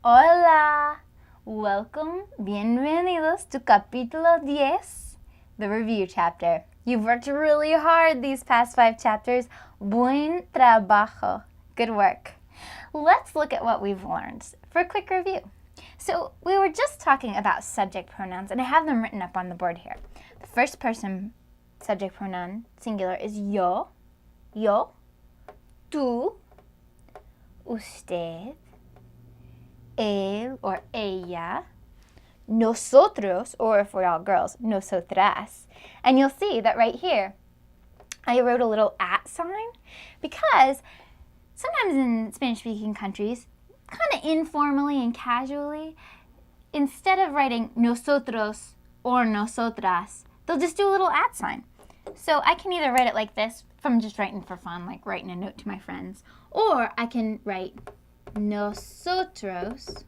Hola! Welcome, bienvenidos to Capítulo 10, the review chapter. You've worked really hard these past 5 chapters. Buen trabajo. Good work. Let's look at what we've learned for a quick review. So we were just talking about subject pronouns, and I have them written up on the board here. The first person subject pronoun, singular, is yo, tú, usted, él or ella, nosotros, or if we're all girls, nosotras. And you'll see that right here, I wrote a little at sign because sometimes in Spanish-speaking countries, kind of informally and casually, instead of writing nosotros or nosotras, they'll just do a little at sign. So I can either write it like this, from just writing for fun, like writing a note to my friends, or I can write nosotros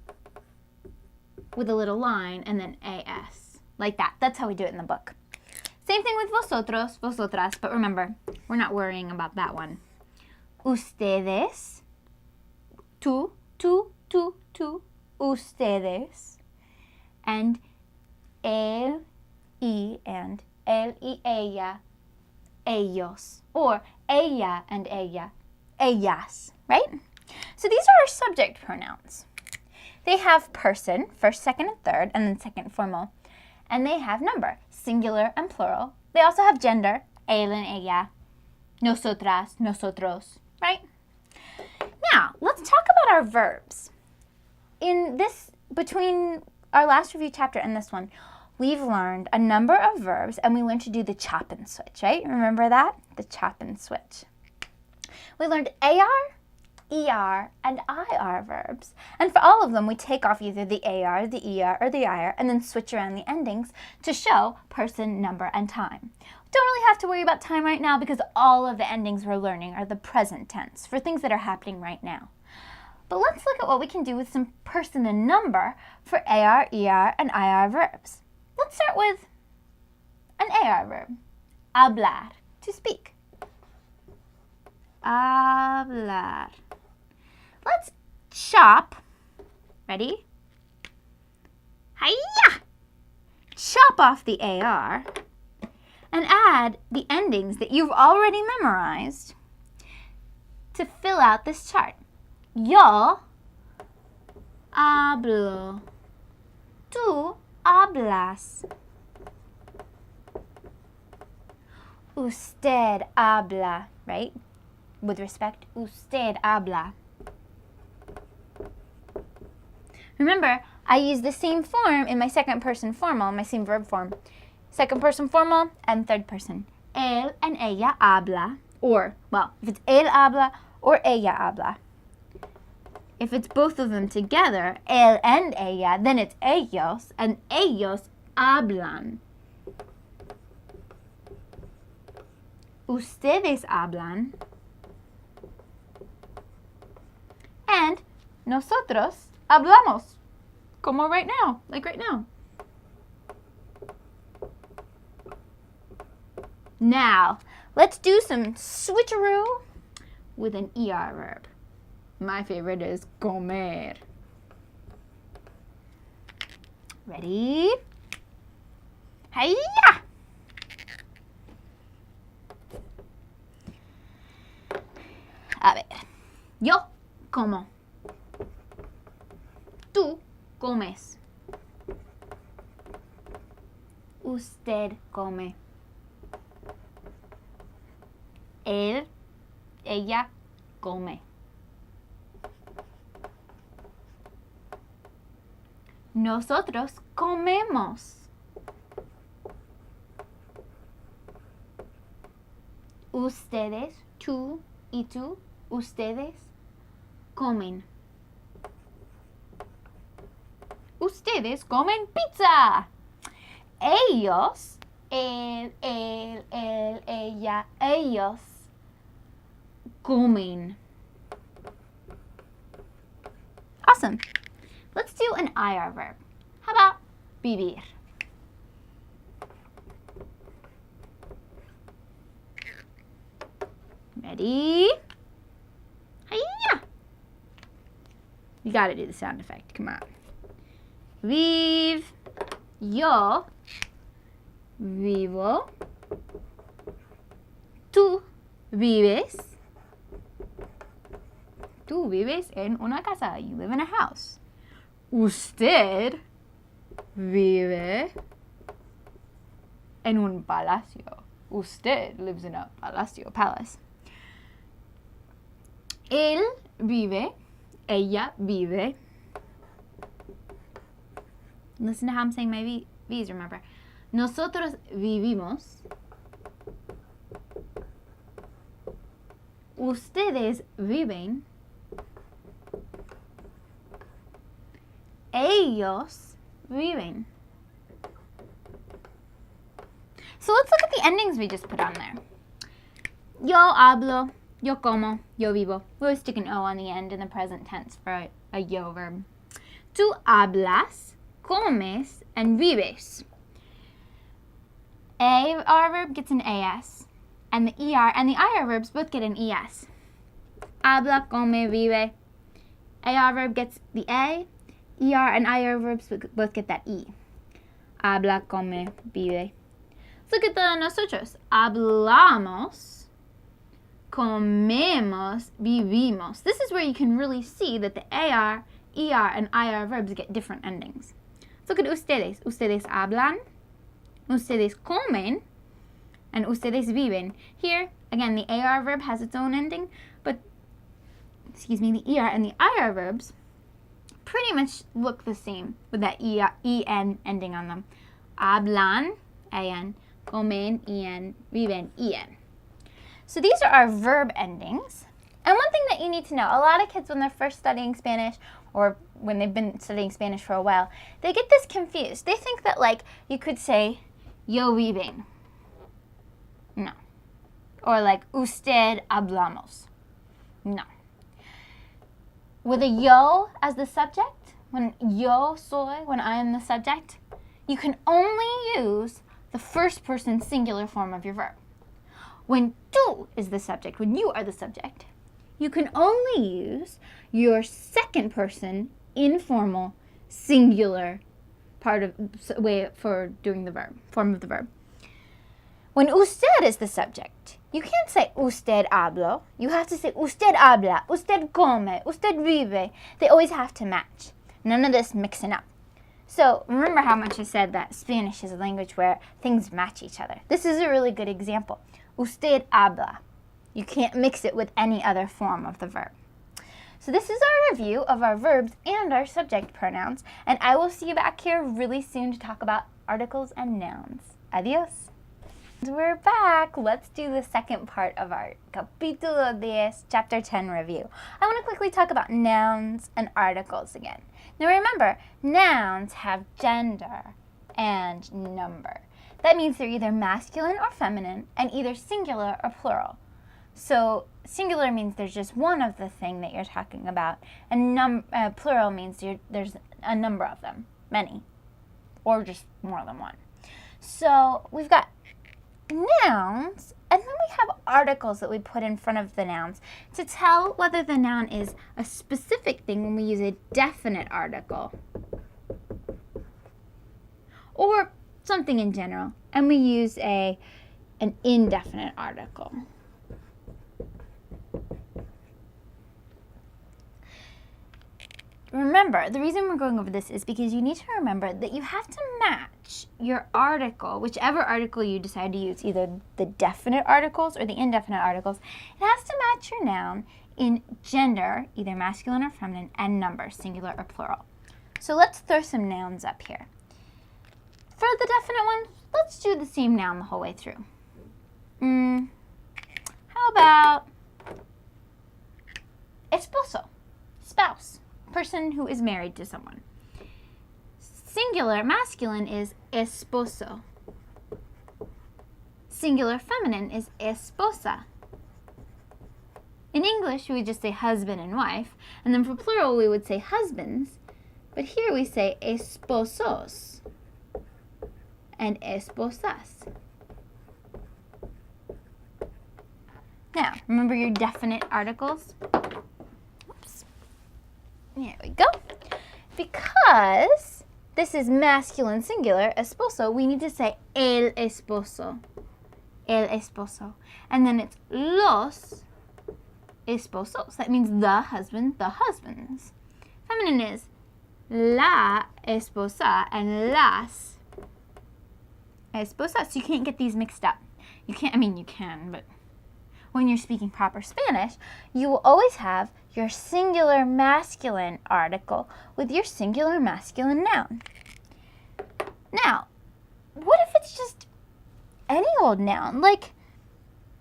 with a little line and then as, like that. That's how we do it in the book. Same thing with vosotros, vosotras, but remember, we're not worrying about that one. Ustedes, tú, ustedes, and él y ella, ellos, or ella and ella, ellas, right? So these are our subject pronouns. They have person, first, second, and third, and then second formal. And they have number, singular and plural. They also have gender, él and ella, nosotras, nosotros, right? Now, let's talk about our verbs. Between our last review chapter and this one, we've learned a number of verbs, and we learned to do the chop and switch, right? Remember that? The chop and switch. We learned AR, ER, and IR verbs. And for all of them, we take off either the AR, the ER, or the IR, and then switch around the endings to show person, number, and time. We don't really have to worry about time right now because all of the endings we're learning are the present tense for things that are happening right now. But let's look at what we can do with some person and number for AR, ER, and IR verbs. Let's start with an AR verb, hablar, to speak. Hablar. Let's chop. Ready? Hiya! Chop off the AR and add the endings that you've already memorized to fill out this chart. Yo hablo. Tú hablas. Usted habla, right? With respect, usted habla. Remember, I use the same form in my second person formal, my same verb form. Second person formal and third person. Él and ella habla. Or, well, if it's él habla or ella habla. If it's both of them together, él and ella, then it's ellos, and ellos hablan. Ustedes hablan. And nosotros hablamos. Como right now, like right now. Now, let's do some switcheroo with an ER verb. My favorite is comer. Ready? Hiya! A ver. Yo como. Tú comes. Usted come. Él, ella come. Nosotros comemos. Ustedes, tú y tú, ustedes comen. Ustedes comen pizza. Ellos, él, ella, ellos comen. Awesome. Let's do an IR verb. How about vivir? Ready? Hiya! You gotta do the sound effect. Come on. Vive. Yo vivo. Tú vives. Tú vives en una casa. You live in a house. Usted vive en un palacio. Usted lives in a palacio, palace. Él vive. Ella vive. Listen to how I'm saying my V's, remember. Nosotros vivimos. Ustedes viven. Ellos viven. So let's look at the endings we just put on there. Yo hablo, yo como, yo vivo. We always stick an O on the end in the present tense for a yo verb. Tú hablas, comes, and vives. AR verb gets an AS, and the ER and the IR verbs both get an ES. Habla, come, vive. AR verb gets the A, ER and IR verbs both get that E. Habla, come, vive. Let's look at the nosotros. Hablamos, comemos, vivimos. This is where you can really see that the AR, ER, and IR verbs get different endings. Let's look at ustedes. Ustedes hablan, ustedes comen, and ustedes viven. Here, again, the AR verb has its own ending, but, the ER and the IR verbs pretty much look the same with that EN ending on them. Hablan, AN, comen, EN, viven, EN. So these are our verb endings. And one thing that you need to know, a lot of kids when they're first studying Spanish or when they've been studying Spanish for a while, they get this confused. They think that like you could say, yo viven. No. Or like, usted hablamos. No. With a yo as the subject, when yo soy, when I am the subject, you can only use the first person singular form of your verb. When tú is the subject, when you are the subject, you can only use your second person informal singular way for doing the verb, form of the verb. When usted is the subject, you can't say usted hablo. You have to say usted habla, usted come, usted vive. They always have to match. None of this mixing up. So remember how much I said that Spanish is a language where things match each other. This is a really good example. Usted habla. You can't mix it with any other form of the verb. So this is our review of our verbs and our subject pronouns, and I will see you back here really soon to talk about articles and nouns. Adios. We're back. Let's do the second part of our Capítulo 10, Chapter 10 review. I want to quickly talk about nouns and articles again. Now remember, nouns have gender and number. That means they're either masculine or feminine and either singular or plural. So singular means there's just one of the thing that you're talking about, and plural means there's a number of them, many, or just more than one. So we've got nouns, and then we have articles that we put in front of the nouns to tell whether the noun is a specific thing when we use a definite article or something in general, and we use an indefinite article. Remember, the reason we're going over this is because you need to remember that you have to match your article, whichever article you decide to use, either the definite articles or the indefinite articles. It has to match your noun in gender, either masculine or feminine, and number, singular or plural. So let's throw some nouns up here. For the definite ones, let's do the same noun the whole way through. How about esposo, spouse, person who is married to someone. Singular masculine is esposo. Singular feminine is esposa. In English, we would just say husband and wife, and then for plural, we would say husbands, but here we say esposos and esposas. Now, remember your definite articles? Oops. There we go. Because this is masculine singular, esposo, we need to say el esposo. El esposo. And then it's los esposos. That means the husband, the husbands. Feminine is la esposa and las esposas. So you can't get these mixed up. You can't, I mean you can, but when you're speaking proper Spanish, you will always have your singular masculine article with your singular masculine noun. Now, what if it's just any old noun, like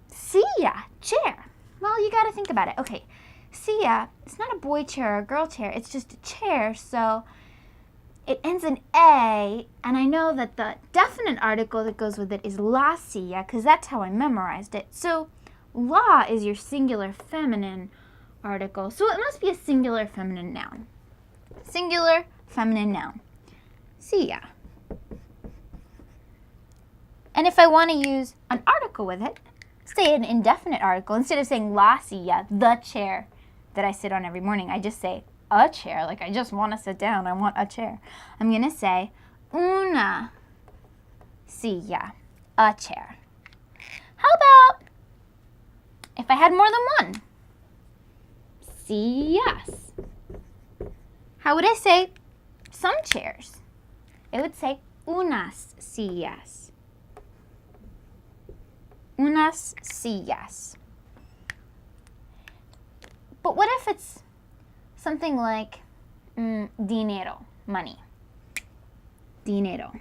silla, chair? Well, you gotta think about it. Okay, silla, it's not a boy chair or a girl chair, it's just a chair, so it ends in A, and I know that the definite article that goes with it is la silla, because that's how I memorized it. So la is your singular feminine article, so it must be a singular feminine noun. Singular feminine noun. Silla. And if I want to use an article with it, say an indefinite article, instead of saying la silla, the chair that I sit on every morning, I just say a chair, like I just want to sit down, I want a chair. I'm going to say una silla, a chair. How about if I had more than one? Sillas. How would I say some chairs? It would say unas sillas. Unas sillas. But what if it's something like dinero, money? Dinero.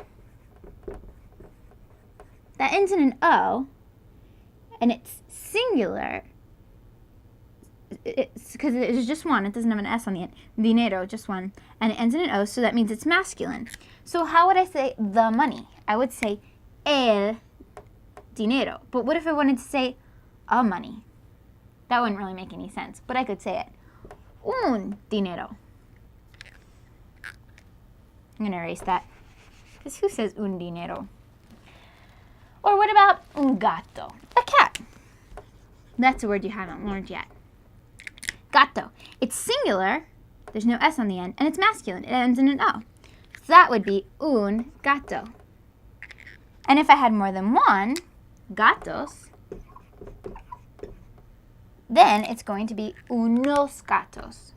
That ends in an O, and it's singular. It's because it's just one. It doesn't have an S on the end. Dinero, just one. And it ends in an O, so that means it's masculine. So how would I say the money? I would say el dinero. But what if I wanted to say a money? That wouldn't really make any sense, but I could say it. Un dinero. I'm going to erase that, because who says un dinero? Or what about un gato? A cat. That's a word you haven't learned yet. Gato. It's singular, there's no S on the end, and it's masculine. It ends in an O. So that would be un gato. And if I had more than one, gatos, then it's going to be unos gatos.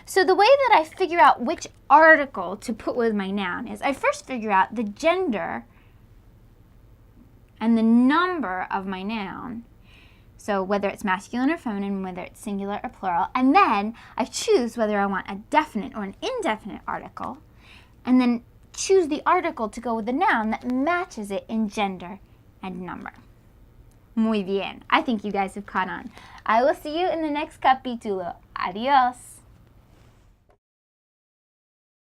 So the way that I figure out which article to put with my noun is I first figure out the gender and the number of my noun. So whether it's masculine or feminine, whether it's singular or plural, and then I choose whether I want a definite or an indefinite article, and then choose the article to go with the noun that matches it in gender and number. Muy bien. I think you guys have caught on. I will see you in the next capítulo. Adios.